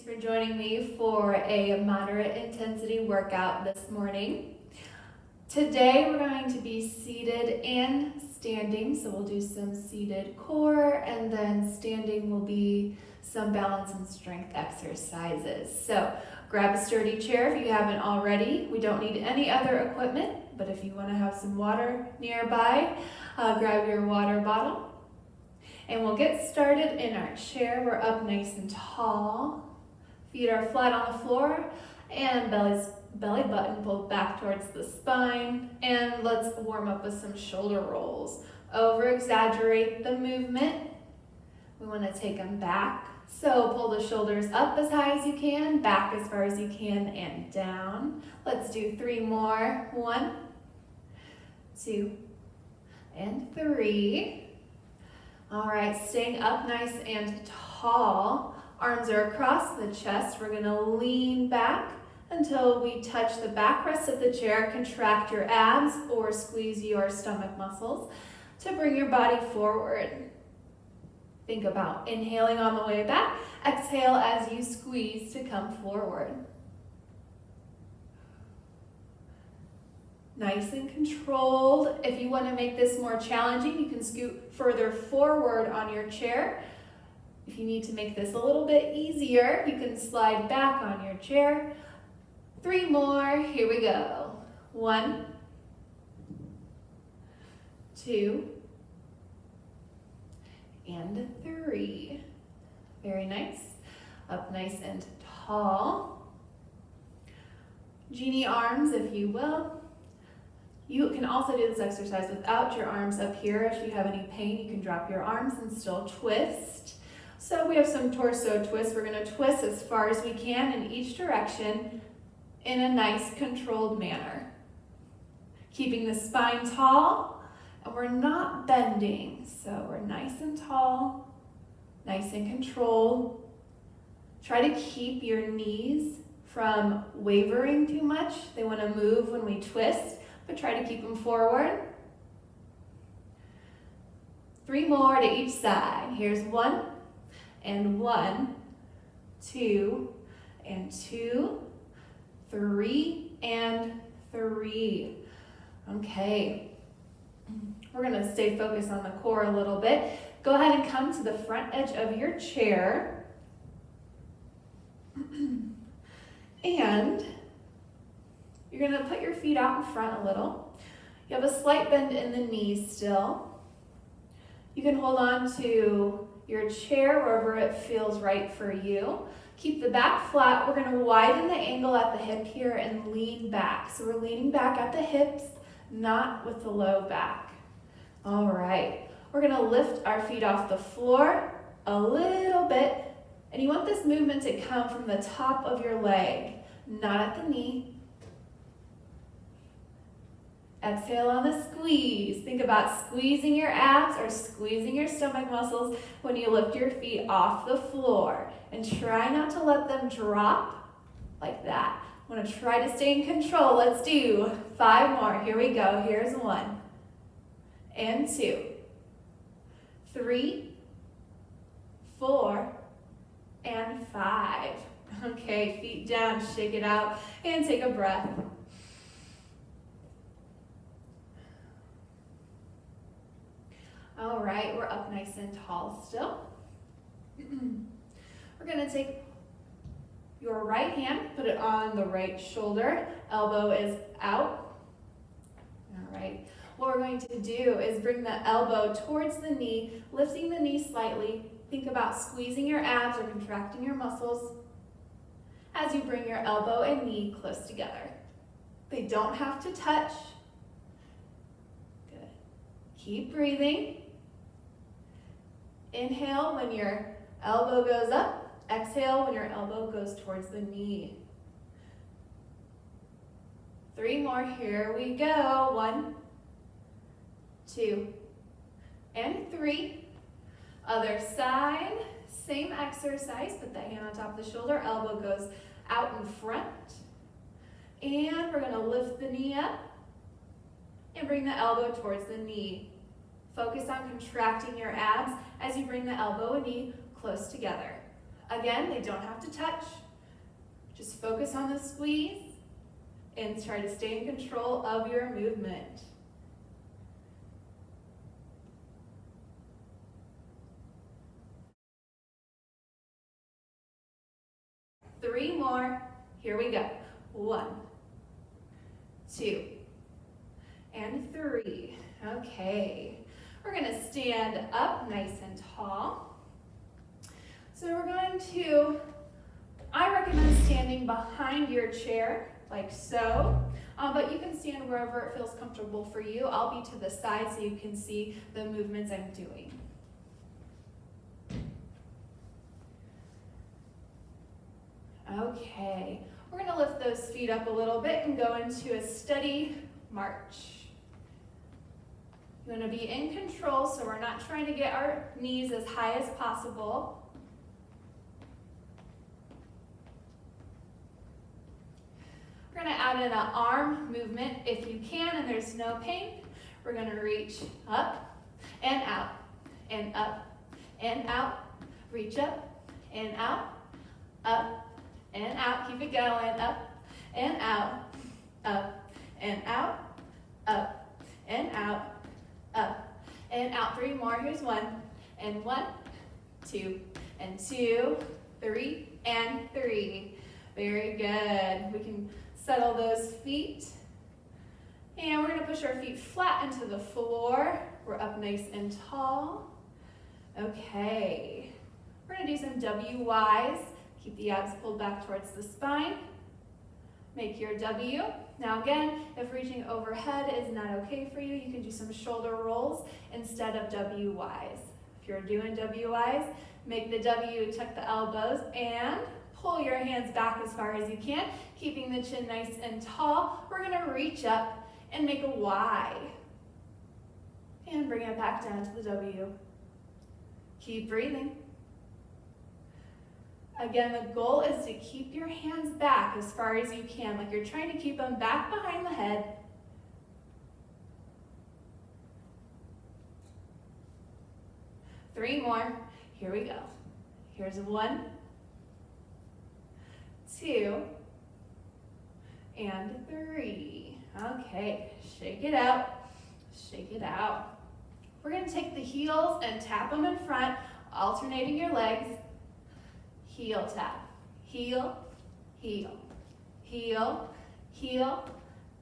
Thanks for joining me for a moderate intensity workout this morning. Today we're going to be seated and standing, so we'll do some seated core, and then standing will be some balance and strength exercises. So grab a sturdy chair if you haven't already. We don't need any other equipment, but if you want to have some water nearby, grab your water bottle. And we'll get started in our chair. We're up nice and tall. Feet are flat on the floor and belly button pulled back towards the spine. And let's warm up with some shoulder rolls. Over exaggerate the movement. We want to take them back. So pull the shoulders up as high as you can, back as far as you can, and down. Let's do 3 more. 1, 2, and 3. All right, staying up nice and tall. Arms are across the chest. We're gonna lean back until we touch the backrest of the chair. Contract your abs or squeeze your stomach muscles to bring your body forward. Think about inhaling on the way back. Exhale as you squeeze to come forward. Nice and controlled. If you want to make this more challenging, you can scoot further forward on your chair. If you need to make this a little bit easier, you can slide back on your chair. 3 more. Here we go. 1, 2, and 3. Very nice. Up nice and tall. Genie arms, if you will. You can also do this exercise without your arms up here. If you have any pain, you can drop your arms and still twist. So we have some torso twists. We're going to twist as far as we can in each direction in a nice controlled manner. Keeping the spine tall, and we're not bending. So we're nice and tall, nice and controlled. Try to keep your knees from wavering too much. They want to move when we twist, but try to keep them forward. 3 more to each side. Here's 1, and 1, 2, and 2, 3, and 3. Okay. We're going to stay focused on the core a little bit. Go ahead and come to the front edge of your chair. And you're going to put your feet out in front a little. You have a slight bend in the knees still. You can hold on to your chair wherever it feels right for you. Keep the back flat. We're going to widen the angle at the hip here and lean back. So we're leaning back at the hips, not with the low back. All right. We're going to lift our feet off the floor a little bit. And you want this movement to come from the top of your leg, not at the knee. Exhale on the squeeze. Think about squeezing your abs or squeezing your stomach muscles when you lift your feet off the floor. And try not to let them drop like that. I want to try to stay in control. Let's do 5 more. Here we go. Here's 1, and 2, 3, 4, and 5. Okay, feet down, shake it out, and take a breath. All right, we're up nice and tall still. We're going to take your right hand, put it on the right shoulder, elbow is out. All right, what we're going to do is bring the elbow towards the knee, lifting the knee slightly. Think about squeezing your abs or contracting your muscles as you bring your elbow and knee close together. They don't have to touch. Good. Keep breathing. Inhale when your elbow goes up. Exhale when your elbow goes towards the knee. 3 more. Here we go. 1, 2, and 3. Other side. Same exercise. Put that hand on top of the shoulder. Elbow goes out in front. And we're going to lift the knee up and bring the elbow towards the knee. Focus on contracting your abs as you bring the elbow and knee close together. Again, they don't have to touch. Just focus on the squeeze and try to stay in control of your movement. Three more. Here we go. 1, 2, and 3. Okay. We're going to stand up nice and tall. So we're going to, I recommend standing behind your chair, like so, but you can stand wherever it feels comfortable for you. I'll be to the side so you can see the movements I'm doing. Okay, we're going to lift those feet up a little bit and go into a steady march. You want to be in control, so we're not trying to get our knees as high as possible. We're going to add in an arm movement if you can and there's no pain. We're going to reach up and out and up and out. Reach up and out, up and out. Keep it going. Up and out, up and out, up and out, up and out. 3 more. Here's 1 and 1, 2 and 2, 3 and 3. Very good. We can settle those feet. And we're going to push our feet flat into the floor. We're up nice and tall. Okay. We're going to do some WYs. Keep the abs pulled back towards the spine. Make your W. Now again, if reaching overhead is not okay for you, you can do some shoulder rolls instead of WYs. If you're doing WYs, make the W, tuck the elbows, and pull your hands back as far as you can, keeping the chin nice and tall. We're going to reach up and make a Y. And bring it back down to the W. Keep breathing. Again, the goal is to keep your hands back as far as you can, like you're trying to keep them back behind the head. Three more. Here we go. Here's 1, 2, and 3. Okay, shake it out, shake it out. We're going to take the heels and tap them in front, alternating your legs. Heel tap, heel, heel, heel, heel.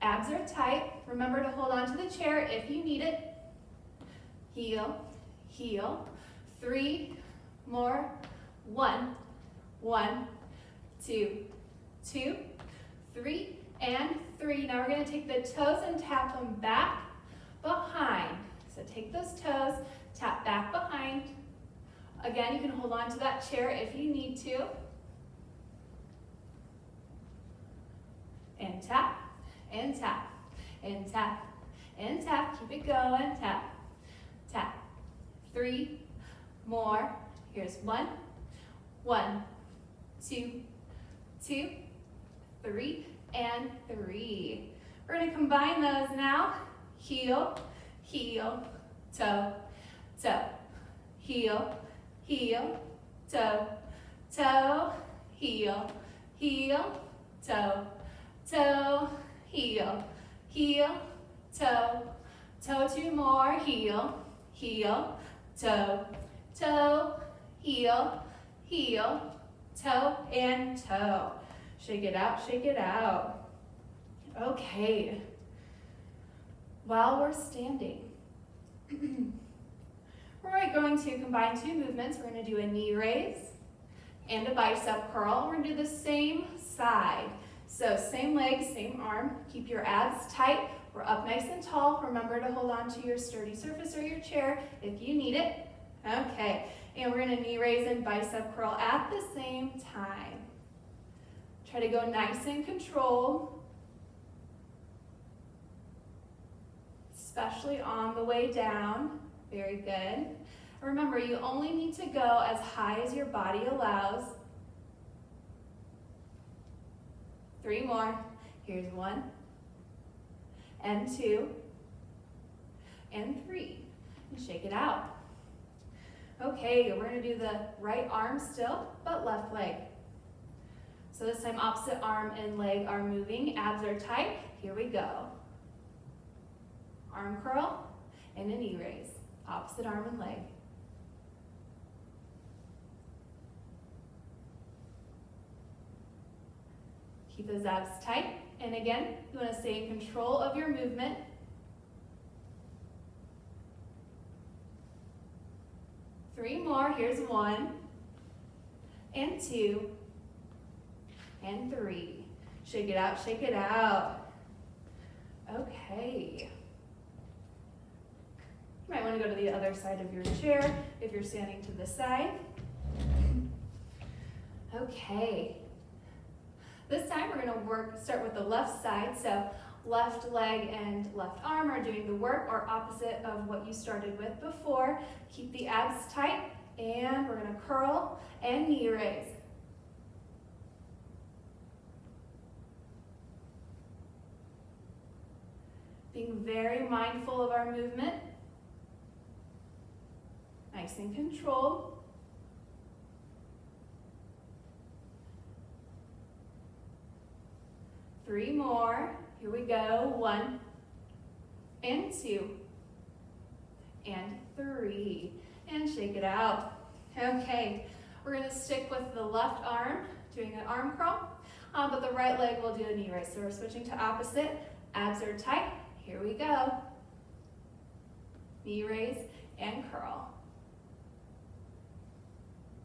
Abs are tight. Remember to hold on to the chair if you need it. Heel, heel. 3 more. 1, 1, 2, 2, 3, and 3. Now we're going to take the toes and tap them back behind. So take those toes, tap back behind. Again, you can hold on to that chair if you need to. And tap, and tap, and tap, and tap. Keep it going. Tap, tap. 3 more. Here's 1, 1, 2, 2, 3, and 3. We're going to combine those now. Heel, heel, toe, toe, heel, heel, toe, toe, heel, heel, toe, toe, heel, heel, toe, toe. 2 more. Heel, heel, toe, toe, heel, heel, toe, and toe. Shake it out, shake it out. Okay. While we're standing, we're going to combine 2 movements. We're going to do a knee raise and a bicep curl. We're going to do the same side. So same leg, same arm. Keep your abs tight. We're up nice and tall. Remember to hold on to your sturdy surface or your chair if you need it. Okay, and we're going to knee raise and bicep curl at the same time. Try to go nice and controlled, especially on the way down. Very good. Remember, you only need to go as high as your body allows. 3 more. Here's 1, and 2, and 3. And shake it out. Okay, we're gonna do the right arm still, but left leg. So this time opposite arm and leg are moving, abs are tight. Here we go. Arm curl and a knee raise. Opposite arm and leg. Keep those abs tight. And again, you want to stay in control of your movement. Three more. Here's 1 and 2 and 3. Shake it out, shake it out. Okay. You might want to go to the other side of your chair if you're standing to the side. Okay. This time we're going to start with the left side. So left leg and left arm are doing the work, or opposite of what you started with before. Keep the abs tight, and we're going to curl and knee raise. Being very mindful of our movement. Nice and controlled. Three more. Here we go. 1 and 2 and 3. And shake it out. Okay, we're going to stick with the left arm, doing an arm curl, but the right leg will do a knee raise. So we're switching to opposite. Abs are tight. Here we go. Knee raise and curl.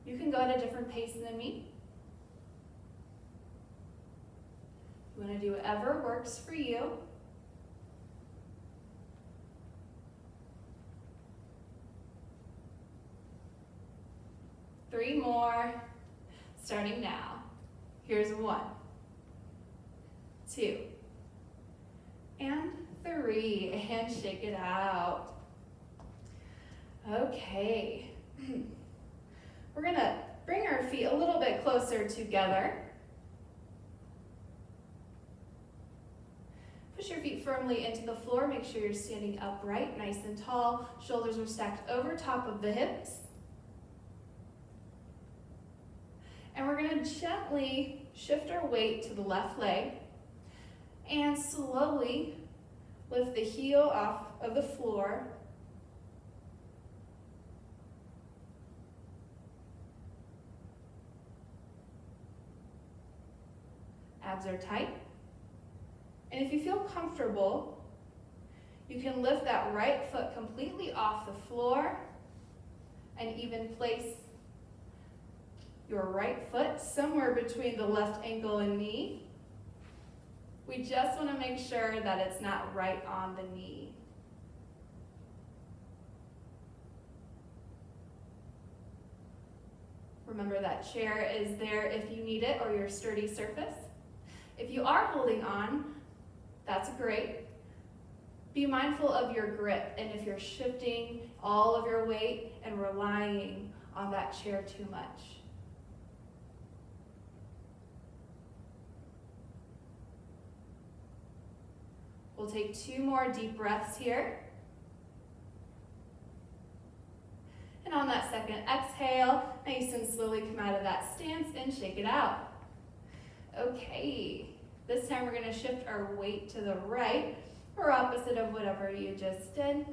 You can go at a different pace than me. You want to do whatever works for you. Three more, starting now. Here's 1, 2, and 3, and shake it out. Okay. We're gonna bring our feet a little bit closer together. Push your feet firmly into the floor. Make sure you're standing upright, nice and tall. Shoulders are stacked over top of the hips. And we're going to gently shift our weight to the left leg and slowly lift the heel off of the floor. Abs are tight. And if you feel comfortable, you can lift that right foot completely off the floor and even place your right foot somewhere between the left ankle and knee. We just want to make sure that it's not right on the knee. Remember that chair is there if you need it, or your sturdy surface. If you are holding on, that's great. Be mindful of your grip, and if you're shifting all of your weight and relying on that chair too much. We'll take 2 more deep breaths here. And on that second exhale, nice and slowly come out of that stance and shake it out. Okay, this time we're going to shift our weight to the right, or opposite of whatever you just did.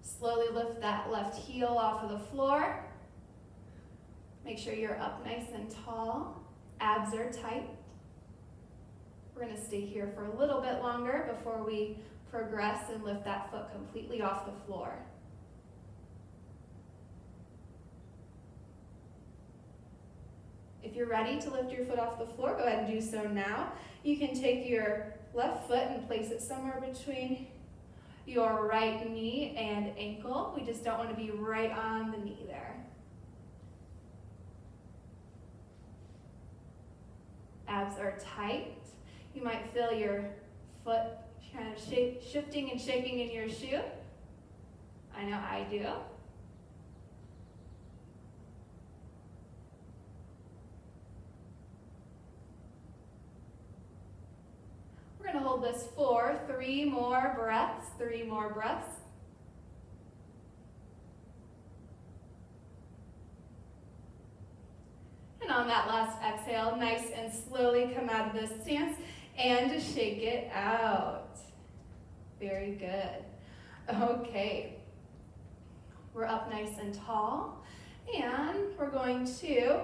Slowly lift that left heel off of the floor. Make sure you're up nice and tall. Abs are tight. We're going to stay here for a little bit longer before we progress and lift that foot completely off the floor. If you're ready to lift your foot off the floor, go ahead and do so now. You can take your left foot and place it somewhere between your right knee and ankle. We just don't want to be right on the knee there. Abs are tight. You might feel your foot kind of shifting and shaking in your shoe. I know I do. We're going to hold this for 3 more breaths. 3 more breaths. on that last exhale, nice and slowly come out of this stance and shake it out. Very good. Okay. We're up nice and tall, and we're going to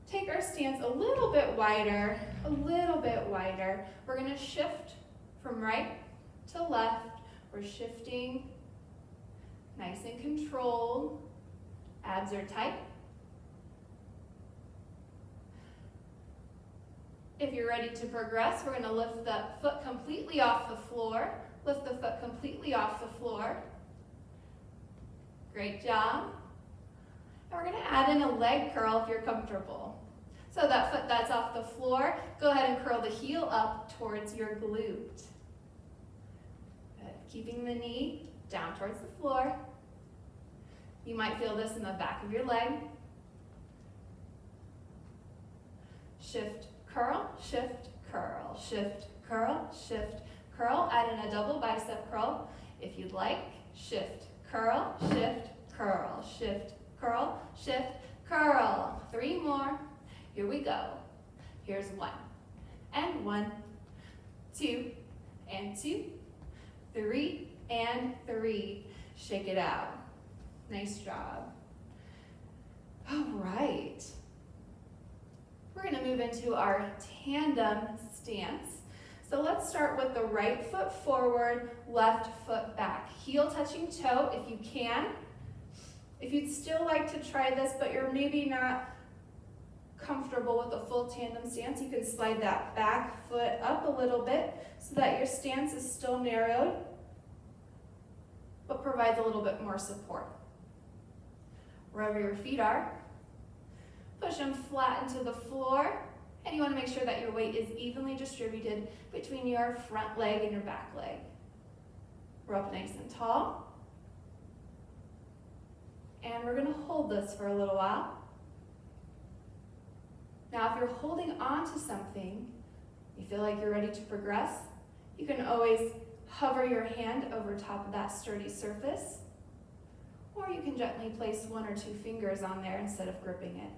take our stance a little bit wider, a little bit wider. We're going to shift from right to left. We're shifting nice and controlled. Abs are tight. If you're ready to progress, we're going to lift the foot completely off the floor. Lift the foot completely off the floor. Great job. And we're going to add in a leg curl if you're comfortable. So that foot that's off the floor, go ahead and curl the heel up towards your glute. Good. Keeping the knee down towards the floor. You might feel this in the back of your leg. Shift, curl, shift, curl, shift, curl, shift, curl. Add in a double bicep curl if you'd like. Shift, curl, shift, curl, shift, curl, shift, curl. 3 more. Here we go. Here's 1, and 1, 2, and 2, 3, and 3. Shake it out. Nice job. All right. We're going to move into our tandem stance. So let's start with the right foot forward, left foot back. Heel touching toe if you can. If you'd still like to try this, but you're maybe not comfortable with a full tandem stance, you can slide that back foot up a little bit so that your stance is still narrowed, but provides a little bit more support. Wherever your feet are, push them flat into the floor, and you want to make sure that your weight is evenly distributed between your front leg and your back leg. We're up nice and tall, and we're going to hold this for a little while. Now, if you're holding on to something, you feel like you're ready to progress, you can always hover your hand over top of that sturdy surface, or you can gently place 1 or 2 fingers on there instead of gripping it.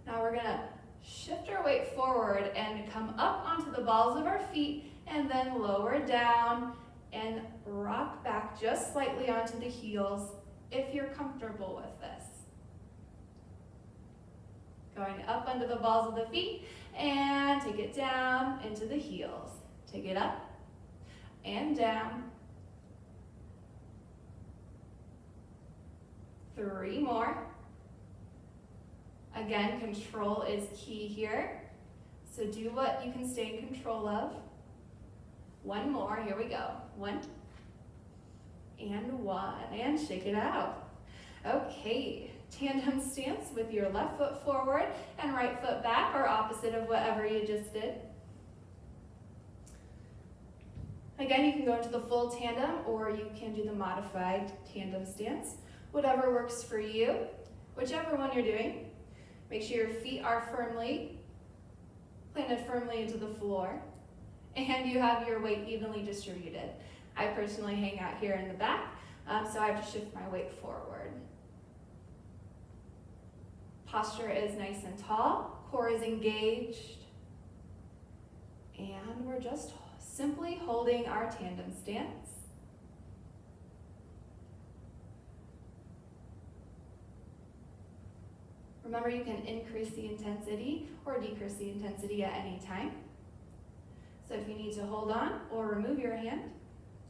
Now we're going to shift our weight forward and come up onto the balls of our feet and then lower down and rock back just slightly onto the heels if you're comfortable with this. Going up under the balls of the feet and take it down into the heels. Take it up and down. 3 more. Again, control is key here. So do what you can stay in control of. 1 more, here we go. 1, and 1, and shake it out. Okay, tandem stance with your left foot forward and right foot back, or opposite of whatever you just did. Again, you can go into the full tandem, or you can do the modified tandem stance. Whatever works for you, whichever one you're doing. Make sure your feet are planted firmly into the floor, and you have your weight evenly distributed. I personally hang out here in the back, so I have to shift my weight forward. Posture is nice and tall, core is engaged, and we're just simply holding our tandem stance. Remember, you can increase the intensity or decrease the intensity at any time. So if you need to hold on or remove your hand,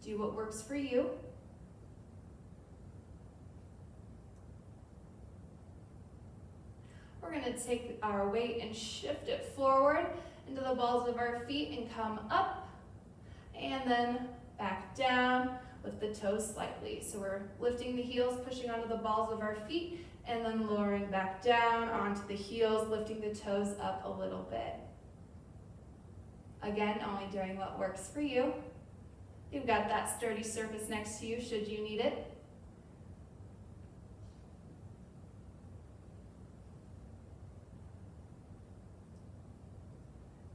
do what works for you. We're going to take our weight and shift it forward into the balls of our feet and come up, and then back down with the toes slightly. So we're lifting the heels, pushing onto the balls of our feet, and then lowering back down onto the heels, lifting the toes up a little bit. Again, only doing what works for you. You've got that sturdy surface next to you should you need it.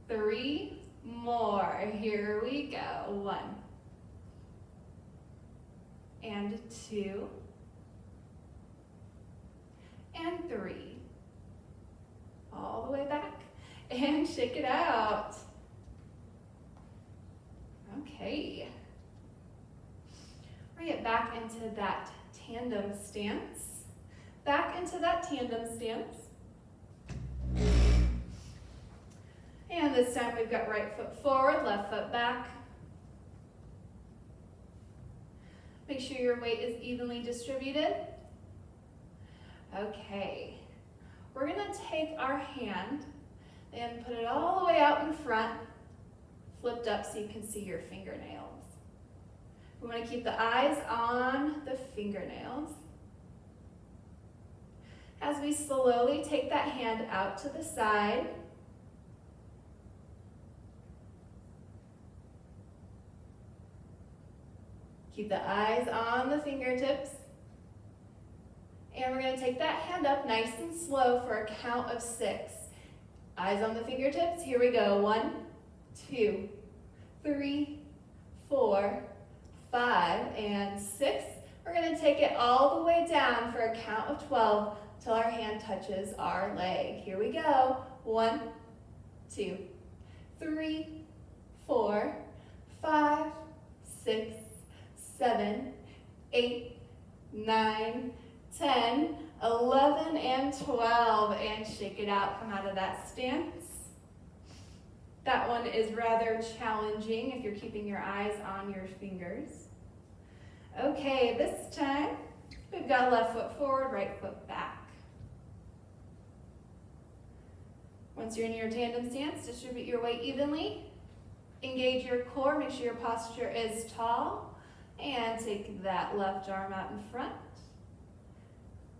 Three more. Here we go. 1, and 2, and 3. All the way back, and shake it out. Okay. Bring it back into that tandem stance. Back into that tandem stance. And this time we've got right foot forward, left foot back. Make sure your weight is evenly distributed. Okay. We're going to take our hand and put it all the way out in front, flipped up so you can see your fingernails. We want to keep the eyes on the fingernails. As we slowly take that hand out to the side, keep the eyes on the fingertips. And we're going to take that hand up nice and slow for a count of 6. Eyes on the fingertips. Here we go. 1, 2, 3, 4, 5, and 6. We're going to take it all the way down for a count of 12 till our hand touches our leg. Here we go. 1, 2, 3, 4, 5, 6, 7, 8, 9, 10, 11, and 12. And shake it out. Come out of that stance. That one is rather challenging if you're keeping your eyes on your fingers. Okay, this time we've got left foot forward, right foot back. Once you're in your tandem stance, distribute your weight evenly. Engage your core, make sure your posture is tall. And take that left arm out in front.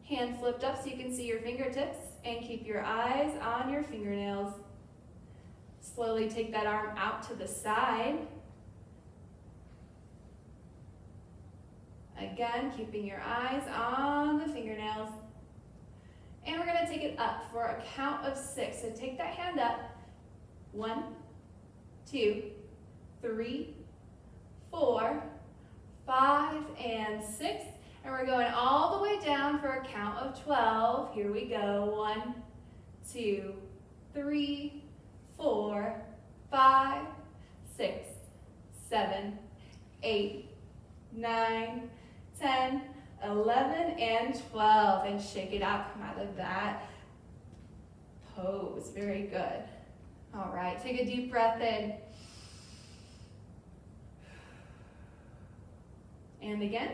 Hand flipped up so you can see your fingertips. And keep your eyes on your fingernails. Slowly take that arm out to the side. Again, keeping your eyes on the fingernails. And we're going to take it up for a count of 6. So take that hand up. 1, 2, 3, 4, 5, and 6. And we're going all the way down for a count of 12. Here we go. 1, 2, 3, 4, 5, 6, 7, 8, 9, 10, 11, and 12. And shake it out. Come out of that pose. Very good. All right. Take a deep breath in. And again.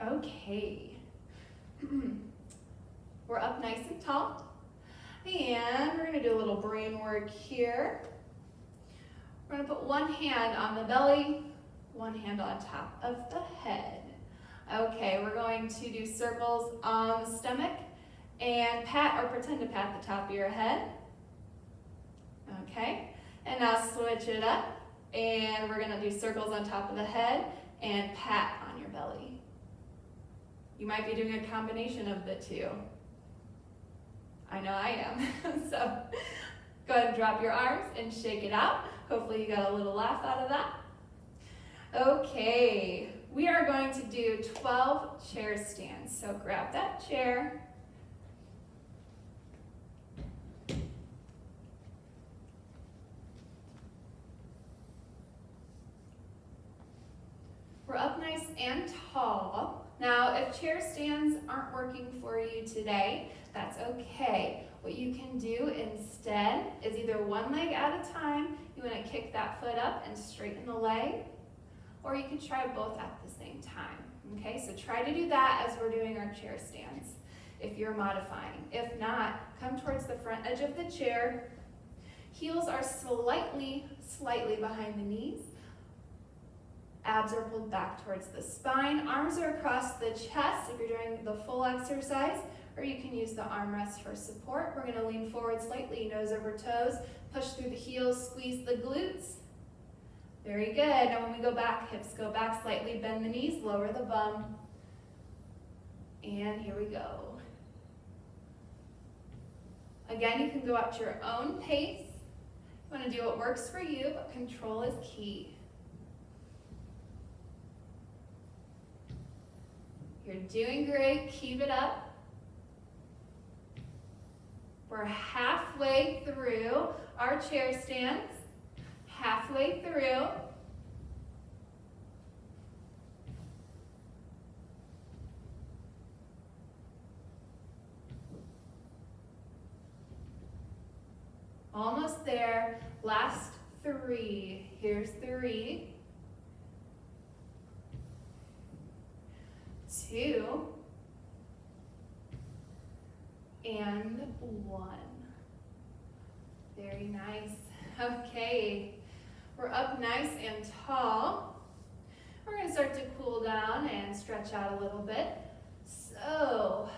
Okay. We're up nice and tall. And we're going to do a little brain work here. We're going to put one hand on the belly, one hand on top of the head. Okay, we're going to do circles on the stomach and pat or pretend to pat the top of your head. Okay, and now switch it up. And we're going to do circles on top of the head and pat on your belly. You might be doing a combination of the two. I know I am. So go ahead and drop your arms and shake it out. Hopefully you got a little laugh out of that. Okay, we are going to do 12 chair stands. So grab that chair. We're up nice and tall. Now, if chair stands aren't working for you today, that's okay. What you can do instead is either one leg at a time, you want to kick that foot up and straighten the leg, or you can try both at the same time. Okay, so try to do that as we're doing our chair stands if you're modifying. If not, come towards the front edge of the chair. Heels are slightly behind the knees. Abs are pulled back towards the spine. Arms are across the chest if you're doing the full exercise, or you can use the armrest for support. We're going to lean forward slightly, nose over toes, push through the heels, squeeze the glutes. Very good. Now when we go back, hips go back slightly, bend the knees, lower the bum. And here we go. Again, you can go at your own pace. You want to do what works for you, but control is key. You're doing great. Keep it up. We're halfway through our chair stands. Halfway through. Almost there. Last 3. Here's 3. 2. And 1. Very nice. Okay. We're up nice and tall. We're going to start to cool down and stretch out a little bit. So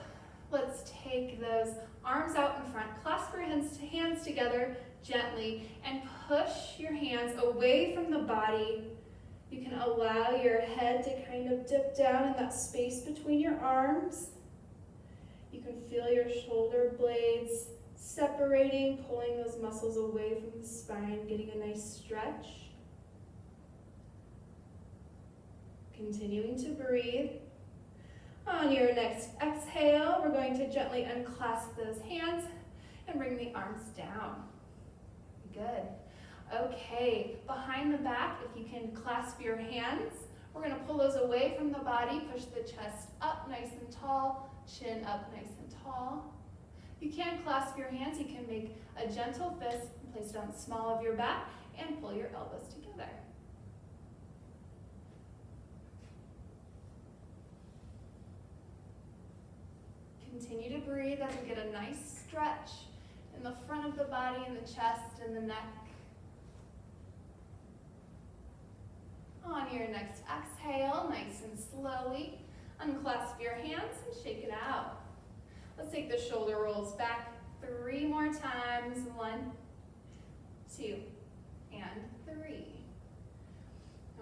let's take those arms out in front. Clasp your hands together gently and push your hands away from the body. You can allow your head to kind of dip down in that space between your arms. You can feel your shoulder blades separating, pulling those muscles away from the spine, getting a nice stretch. Continuing to breathe. On your next exhale, we're going to gently unclasp those hands and bring the arms down. Good. Okay, behind the back, if you can clasp your hands, we're going to pull those away from the body, push the chest up nice and tall, chin up nice and tall. You can clasp your hands, you can make a gentle fist and place it on the small of your back and pull your elbows together. Continue to breathe as we get a nice stretch in the front of the body, in the chest, and the neck. On your next exhale, nice and slowly, unclasp your hands and shake it out. Let's take the shoulder rolls back 3 more times. 1, 2, and 3.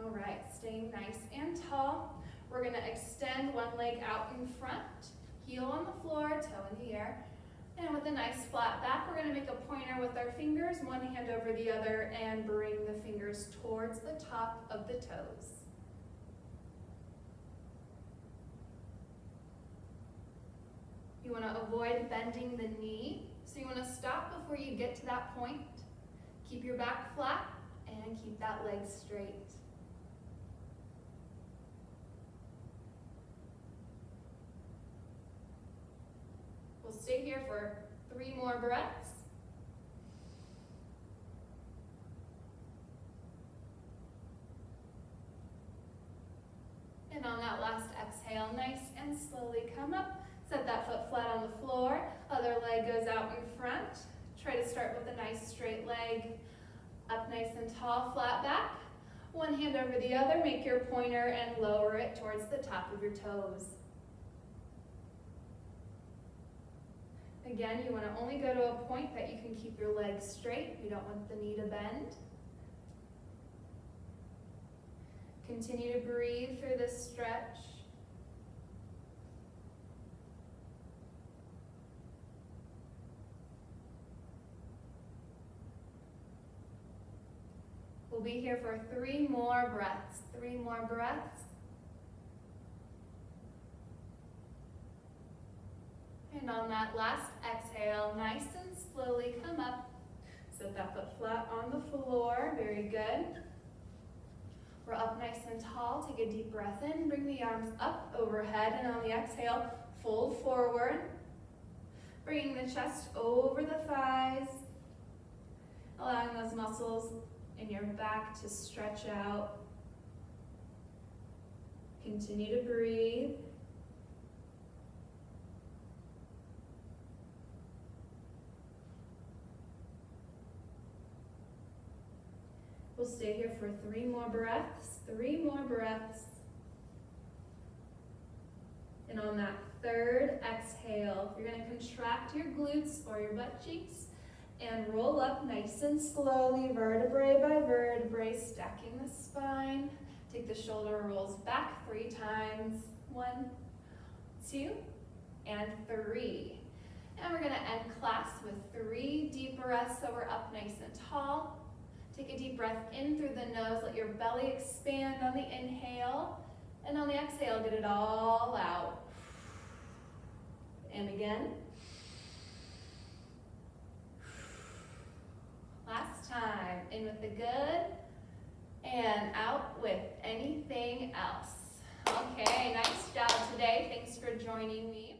All right, staying nice and tall. We're going to extend one leg out in front, heel on the floor, toe in the air. And with a nice flat back, we're going to make a pointer with our fingers, one hand over the other, and bring the fingers towards the top of the toes. You want to avoid bending the knee, so you want to stop before you get to that point. Keep your back flat and keep that leg straight. We'll stay here for 3 more breaths. And on that last exhale, nice and slowly come up. Set that foot flat on the floor. Other leg goes out in front. Try to start with a nice straight leg. Up nice and tall, flat back. One hand over the other. Make your pointer and lower it towards the top of your toes. Again, you want to only go to a point that you can keep your legs straight. You don't want the knee to bend. Continue to breathe through this stretch. We'll be here for 3 more breaths. 3 more breaths. And on that last exhale, nice and slowly come up. Set that foot flat on the floor. Very good. We're up nice and tall. Take a deep breath in. Bring the arms up overhead. And on the exhale, fold forward. Bringing the chest over the thighs. Allowing those muscles in your back to stretch out. Continue to breathe. We'll stay here for 3 more breaths. 3 more breaths. And on that third exhale, you're going to contract your glutes or your butt cheeks and roll up nice and slowly, vertebrae by vertebrae, stacking the spine. Take the shoulder rolls back 3 times. 1, 2, and 3. And we're going to end class with 3 deep breaths so we're up nice and tall. Take a deep breath in through the nose. Let your belly expand on the inhale. And on the exhale, get it all out. And again. Last time. In with the good. And out with anything else. Okay, nice job today. Thanks for joining me.